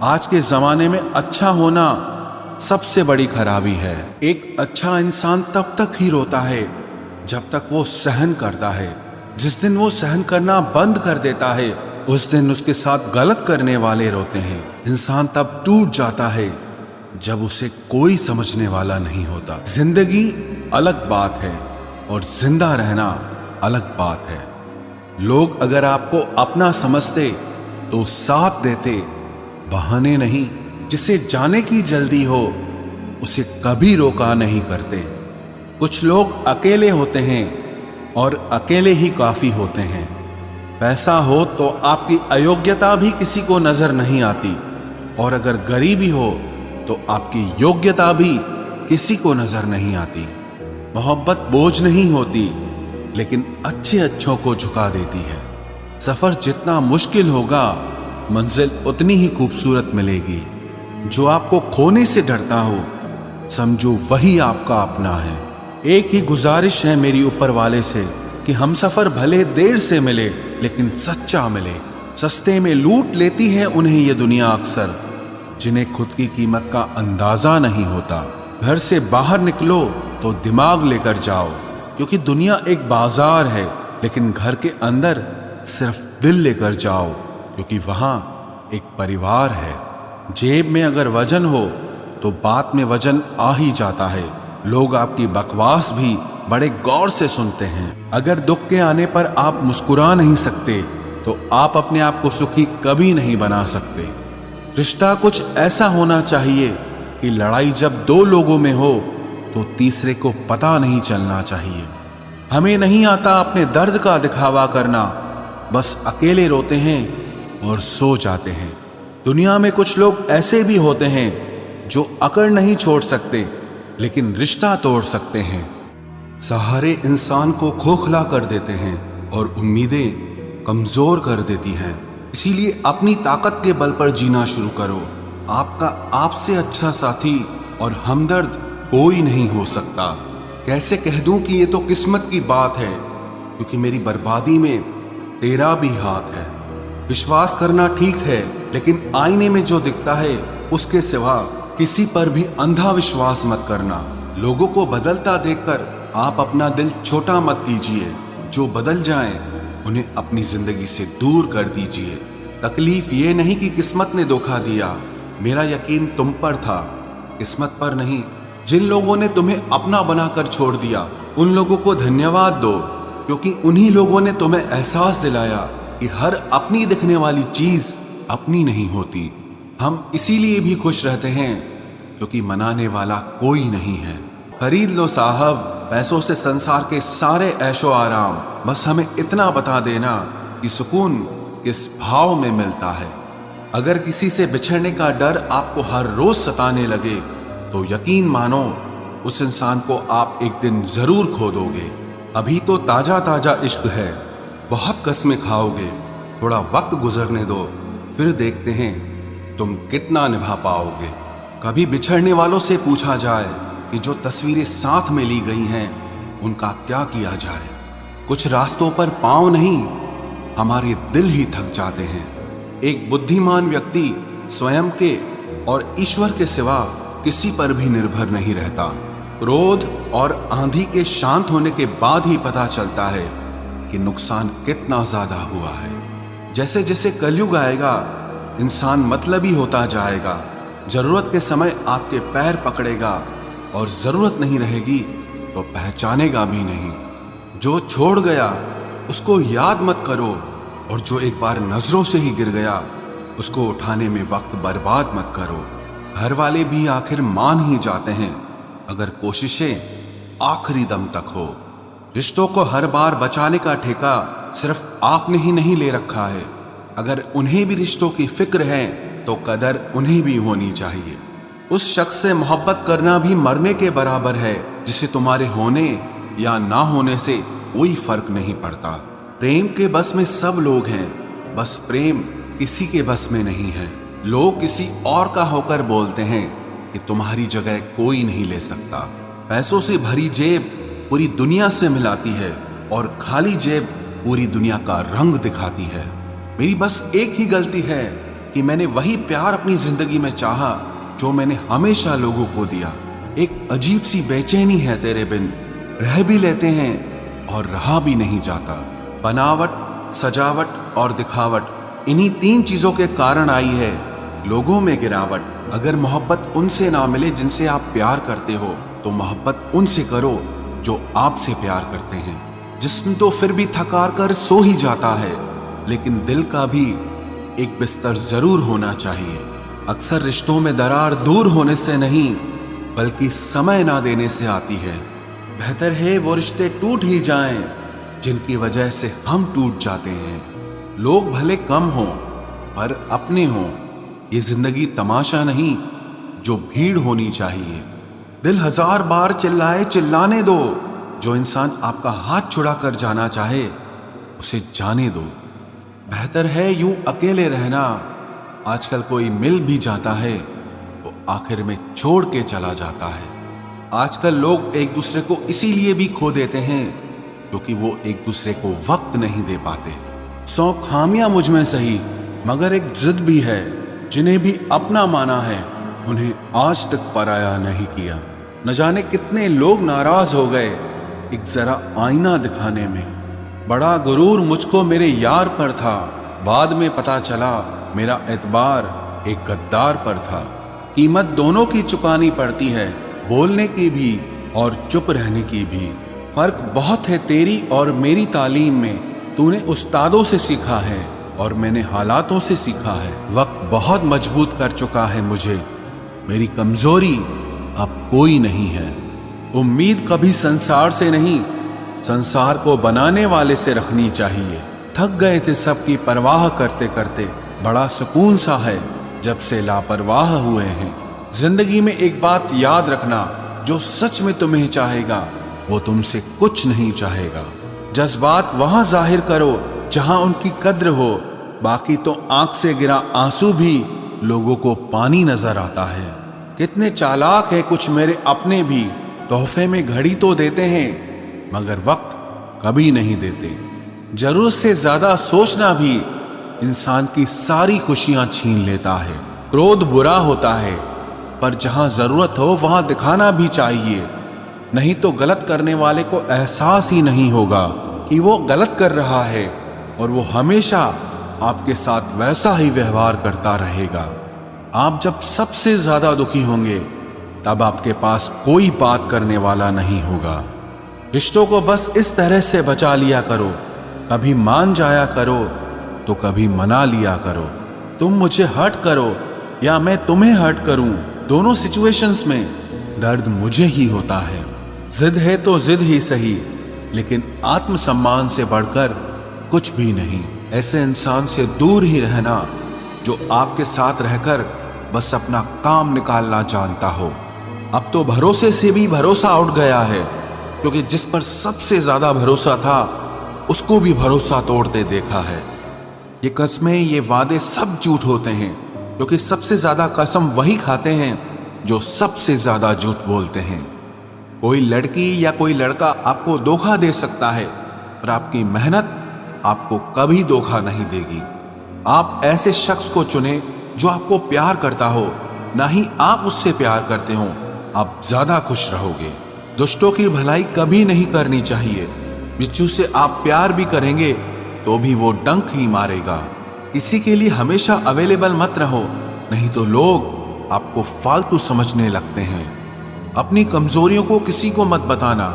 आज के ज़माने में अच्छा होना सबसे बड़ी खराबी है। एक अच्छा इंसान तब तक ही रोता है जब तक वो सहन करता है। जिस दिन वो सहन करना बंद कर देता है उस दिन उसके साथ गलत करने वाले रोते हैं। इंसान तब टूट जाता है जब उसे कोई समझने वाला नहीं होता। जिंदगी अलग बात है और जिंदा रहना अलग बात है। लोग अगर आपको अपना समझते तो साथ देते, बहाने नहीं। जिसे जाने की जल्दी हो उसे कभी रोका नहीं करते। कुछ लोग अकेले होते हैं और अकेले ही काफी होते हैं। पैसा हो तो आपकी अयोग्यता भी किसी को नजर नहीं आती, और अगर गरीबी हो तो आपकी योग्यता भी किसी को नजर नहीं आती। मोहब्बत बोझ नहीं होती, लेकिन अच्छे अच्छों को झुका देती है। सफर जितना मुश्किल होगा मंजिल उतनी ही खूबसूरत मिलेगी। जो आपको खोने से डरता हो समझो वही आपका अपना है। एक ही गुजारिश है मेरी ऊपर वाले से कि हम सफर भले देर से मिले लेकिन सच्चा मिले। सस्ते में लूट लेती है उन्हें ये दुनिया अक्सर, जिन्हें खुद की कीमत का अंदाजा नहीं होता। घर से बाहर निकलो तो दिमाग लेकर जाओ, क्योंकि दुनिया एक बाजार है, लेकिन घर के अंदर सिर्फ दिल लेकर जाओ, क्योंकि वहां एक परिवार है। जेब में अगर वजन हो तो बात में वजन आ ही जाता है। लोग आपकी बकवास भी बड़े गौर से सुनते हैं। अगर दुख के आने पर आप मुस्कुरा नहीं सकते तो आप अपने आप को सुखी कभी नहीं बना सकते। रिश्ता कुछ ऐसा होना चाहिए कि लड़ाई जब दो लोगों में हो तो तीसरे को पता नहीं चलना चाहिए। हमें नहीं आता अपने दर्द का दिखावा करना, बस अकेले रोते हैं और सो जाते हैं। दुनिया में कुछ लोग ऐसे भी होते हैं जो अकड़ नहीं छोड़ सकते लेकिन रिश्ता तोड़ सकते हैं। सहारे इंसान को खोखला कर देते हैं और उम्मीदें कमजोर कर देती हैं। इसीलिए अपनी ताकत के बल पर जीना शुरू करो। आपका आपसे अच्छा साथी और हमदर्द कोई नहीं हो सकता। कैसे कह दूं कि ये तो किस्मत की बात है, क्योंकि मेरी बर्बादी में तेरा भी हाथ है। विश्वास करना ठीक है, लेकिन आईने में जो दिखता है उसके सिवा किसी पर भी अंधा विश्वास मत करना। लोगों को बदलता देखकर आप अपना दिल छोटा मत कीजिए। जो बदल जाएं, उन्हें अपनी जिंदगी से दूर कर दीजिए। तकलीफ ये नहीं कि किस्मत ने धोखा दिया, मेरा यकीन तुम पर था, किस्मत पर नहीं। जिन लोगों ने तुम्हें अपना बनाकर छोड़ दिया उन लोगों को धन्यवाद दो, क्योंकि उन्हीं लोगों ने तुम्हें एहसास दिलाया कि हर अपनी दिखने वाली चीज अपनी नहीं होती। हम इसीलिए भी खुश रहते हैं क्योंकि मनाने वाला कोई नहीं है। खरीद लो साहब पैसों से संसार के सारे ऐशो आराम, बस हमें इतना बता देना कि सुकून किस भाव में मिलता है। अगर किसी से बिछड़ने का डर आपको हर रोज सताने लगे तो यकीन मानो उस इंसान को आप एक दिन जरूर खो दोगे। अभी तो ताजा ताजा इश्क है, बहुत कस्में खाओगे। थोड़ा वक्त गुजरने दो, फिर देखते हैं तुम कितना निभा पाओगे। कभी बिछड़ने वालों से पूछा जाए कि जो तस्वीरें साथ में ली गई हैं उनका क्या किया जाए। कुछ रास्तों पर पांव नहीं, हमारे दिल ही थक जाते हैं। एक बुद्धिमान व्यक्ति स्वयं के और ईश्वर के सिवा किसी पर भी निर्भर नहीं रहता। क्रोध और आंधी के शांत होने के बाद ही पता चलता है कि नुकसान कितना ज्यादा हुआ है। जैसे जैसे कलयुग आएगा इंसान मतलबी होता जाएगा। जरूरत के समय आपके पैर पकड़ेगा और जरूरत नहीं रहेगी तो पहचानेगा भी नहीं। जो छोड़ गया उसको याद मत करो, और जो एक बार नजरों से ही गिर गया उसको उठाने में वक्त बर्बाद मत करो। घर वाले भी आखिर मान ही जाते हैं अगर कोशिशें आखिरी दम तक हो। रिश्तों को हर बार बचाने का ठेका सिर्फ आपने ही नहीं ले रखा है। अगर उन्हें भी रिश्तों की फिक्र है तो कदर उन्हें भी होनी चाहिए। उस शख्स से मोहब्बत करना भी मरने के बराबर है जिसे तुम्हारे होने या ना होने से कोई फर्क नहीं पड़ता। प्रेम के बस में सब लोग हैं, बस प्रेम किसी के बस में नहीं है। लोग किसी और का होकर बोलते हैं कि तुम्हारी जगह कोई नहीं ले सकता। पैसों से भरी जेब पूरी दुनिया से मिलाती है और खाली जेब पूरी दुनिया का रंग दिखाती है। मेरी बस एक ही गलती है कि मैंने वही प्यार अपनी जिंदगी में चाहा जो मैंने हमेशा लोगों को दिया। एक अजीब सी बेचैनी है तेरे बिन, रह भी लेते हैं और रहा भी नहीं जाता। बनावट, सजावट और दिखावट, इन्हीं 3 चीजों के कारण आई है लोगों में गिरावट। अगर मोहब्बत उनसे ना मिले जिनसे आप प्यार करते हो, तो मोहब्बत उनसे करो जो आपसे प्यार करते हैं। जिस्म तो फिर भी थकार कर सो ही जाता है, लेकिन दिल का भी एक बिस्तर जरूर होना चाहिए। अक्सर रिश्तों में दरार दूर होने से नहीं, बल्कि समय ना देने से आती है। बेहतर है वो रिश्ते टूट ही जाएं जिनकी वजह से हम टूट जाते हैं। लोग भले कम हों पर अपने हों, ये जिंदगी तमाशा नहीं जो भीड़ होनी चाहिए। दिल 1000 बार चिल्लाए चिल्लाने दो, जो इंसान आपका हाथ छुड़ा कर जाना चाहे उसे जाने दो। बेहतर है यूं अकेले रहना, आजकल कोई मिल भी जाता है तो आखिर में छोड़ के चला जाता है। आजकल लोग एक दूसरे को इसीलिए भी खो देते हैं क्योंकि वो एक दूसरे को वक्त नहीं दे पाते। 100 खामियां मुझ में सही, मगर एक जिद भी है। जिन्हें भी अपना माना है उन्हें आज तक पराया नहीं किया। न जाने कितने लोग नाराज हो गए एक जरा आईना दिखाने में। बड़ा गुरूर मुझको मेरे यार पर था, बाद में पता चला मेरा एतबार एक गद्दार पर था। कीमत दोनों की चुकानी पड़ती है, बोलने की भी और चुप रहने की भी। फर्क बहुत है तेरी और मेरी तालीम में। तूने उस्तादों से सीखा है और मैंने हालातों से सीखा है। वक्त बहुत मजबूत कर चुका है मुझे, मेरी कमजोरी अब कोई नहीं है। उम्मीद कभी संसार से नहीं, संसार को बनाने वाले से रखनी चाहिए। थक गए थे सबकी परवाह करते करते, बड़ा सुकून सा है जब से लापरवाह हुए हैं। जिंदगी में एक बात याद रखना, जो सच में तुम्हें चाहेगा वो तुमसे कुछ नहीं चाहेगा। जज्बात वहां जाहिर करो जहां उनकी कद्र हो, बाकी तो आंख से गिरा आंसू भी लोगों को पानी नजर आता है। कितने चालाक है कुछ मेरे अपने भी, तोहफे में घड़ी तो देते हैं मगर वक्त कभी नहीं देते। जरूरत से ज्यादा सोचना भी इंसान की सारी खुशियां छीन लेता है। क्रोध बुरा होता है, पर जहां जरूरत हो वहां दिखाना भी चाहिए, नहीं तो गलत करने वाले को एहसास ही नहीं होगा कि वो गलत कर रहा है और वो हमेशा आपके साथ वैसा ही व्यवहार करता रहेगा। आप जब सबसे ज्यादा दुखी होंगे तब आपके पास कोई बात करने वाला नहीं होगा। रिश्तों को बस इस तरह से बचा लिया करो, कभी मान जाया करो तो कभी मना लिया करो। तुम मुझे हर्ट करो या मैं तुम्हें हर्ट करूं, दोनों सिचुएशंस में दर्द मुझे ही होता है। जिद है तो जिद ही सही, लेकिन आत्मसम्मान से बढ़कर कुछ भी नहीं। ऐसे इंसान से दूर ही रहना जो आपके साथ रहकर बस अपना काम निकालना जानता हो। अब तो भरोसे से भी भरोसा उठ गया है, क्योंकि जिस पर सबसे ज्यादा भरोसा था उसको भी भरोसा तोड़ते देखा है। ये कस्में, ये वादे सब झूठ होते हैं, क्योंकि सबसे ज्यादा कसम वही खाते हैं जो सबसे ज्यादा झूठ बोलते हैं। कोई लड़की या कोई लड़का आपको धोखा दे सकता है, पर आपकी मेहनत आपको कभी धोखा नहीं देगी। आप ऐसे शख्स को चुने जो आपको प्यार करता हो, ना ही आप उससे प्यार करते हो। आप ज्यादा खुश रहोगे। दुष्टों की भलाई कभी नहीं करनी चाहिए। बिच्छू से आप प्यार भी करेंगे तो भी वो डंक ही मारेगा। किसी के लिए हमेशा अवेलेबल मत रहो, नहीं तो लोग आपको फालतू समझने लगते हैं। अपनी कमजोरियों को किसी को मत बताना,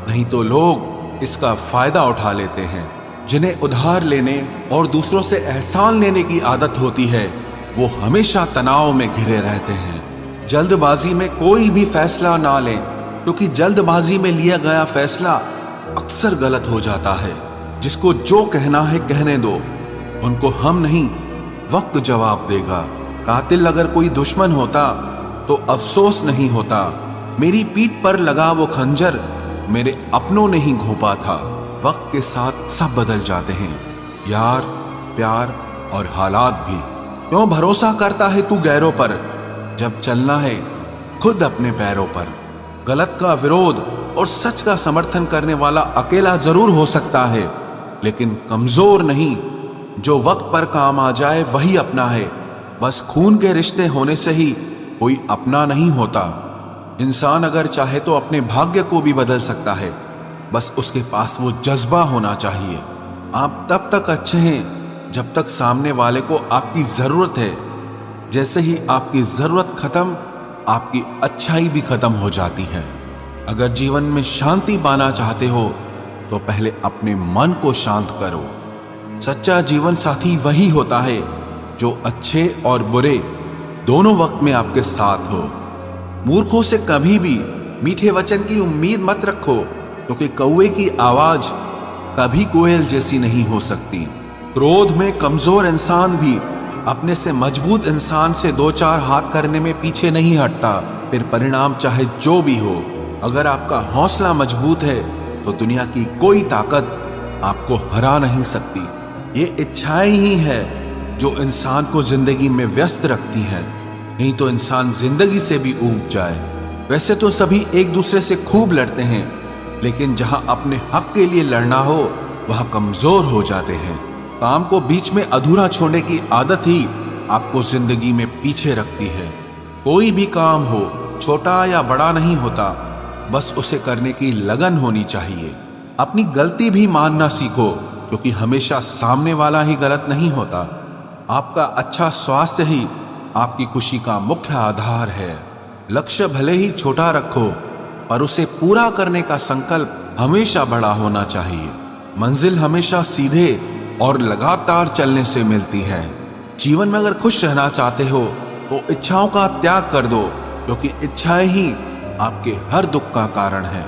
नहीं तो लोग इसका फायदा उठा लेते हैं। जिन्हें उधार लेने और दूसरों से एहसान लेने की आदत होती है, वो हमेशा तनाव में घिरे रहते हैं। जल्दबाजी में कोई भी फैसला ना लें, क्योंकि जल्दबाजी में लिया गया फैसला अक्सर गलत हो जाता है। जिसको जो कहना है कहने दो, उनको हम नहीं वक्त जवाब देगा। कातिल अगर कोई दुश्मन होता तो अफसोस नहीं होता। मेरी पीठ पर लगा वो खंजर मेरे अपनों ने ही घोंपा था। वक्त के साथ सब बदल जाते हैं, यार, प्यार और हालात भी। क्यों भरोसा करता है तू गैरों पर, जब चलना है खुद अपने पैरों पर। गलत का विरोध और सच का समर्थन करने वाला अकेला जरूर हो सकता है, लेकिन कमजोर नहीं। जो वक्त पर काम आ जाए वही अपना है, बस खून के रिश्ते होने से ही कोई अपना नहीं होता। इंसान अगर चाहे तो अपने भाग्य को भी बदल सकता है, बस उसके पास वो जज्बा होना चाहिए। आप तब तक अच्छे हैं जब तक सामने वाले को आपकी जरूरत है। जैसे ही आपकी जरूरत खत्म, आपकी अच्छाई भी खत्म हो जाती है। अगर जीवन में शांति पाना चाहते हो तो पहले अपने मन को शांत करो। सच्चा जीवन साथी वही होता है जो अच्छे और बुरे दोनों वक्त में आपके साथ हो। मूर्खों से कभी भी मीठे वचन की उम्मीद मत रखो, क्योंकि कौवे की आवाज कभी कोयल जैसी नहीं हो सकती। क्रोध में कमजोर इंसान भी अपने से मजबूत इंसान से दो चार हाथ करने में पीछे नहीं हटता, फिर परिणाम चाहे जो भी हो। अगर आपका हौसला मजबूत है तो दुनिया की कोई ताकत आपको हरा नहीं सकती। ये इच्छाएं ही है जो इंसान को जिंदगी में व्यस्त रखती हैं, नहीं तो इंसान जिंदगी से भी ऊब जाए। वैसे तो सभी एक दूसरे से खूब लड़ते हैं, लेकिन जहां अपने हक के लिए लड़ना हो वहां कमजोर हो जाते हैं। काम को बीच में अधूरा छोड़ने की आदत ही आपको जिंदगी में पीछे रखती है। कोई भी काम हो, छोटा या बड़ा नहीं होता, बस उसे करने की लगन होनी चाहिए। अपनी गलती भी मानना सीखो, क्योंकि हमेशा सामने वाला ही गलत नहीं होता। आपका अच्छा स्वास्थ्य ही आपकी खुशी का मुख्य आधार है। लक्ष्य भले ही छोटा रखो, पर उसे पूरा करने का संकल्प हमेशा बड़ा होना चाहिए। मंजिल हमेशा सीधे और लगातार चलने से मिलती है। जीवन में अगर खुश रहना चाहते हो तो इच्छाओं का त्याग कर दो, क्योंकि इच्छाएं ही आपके हर दुख का कारण है।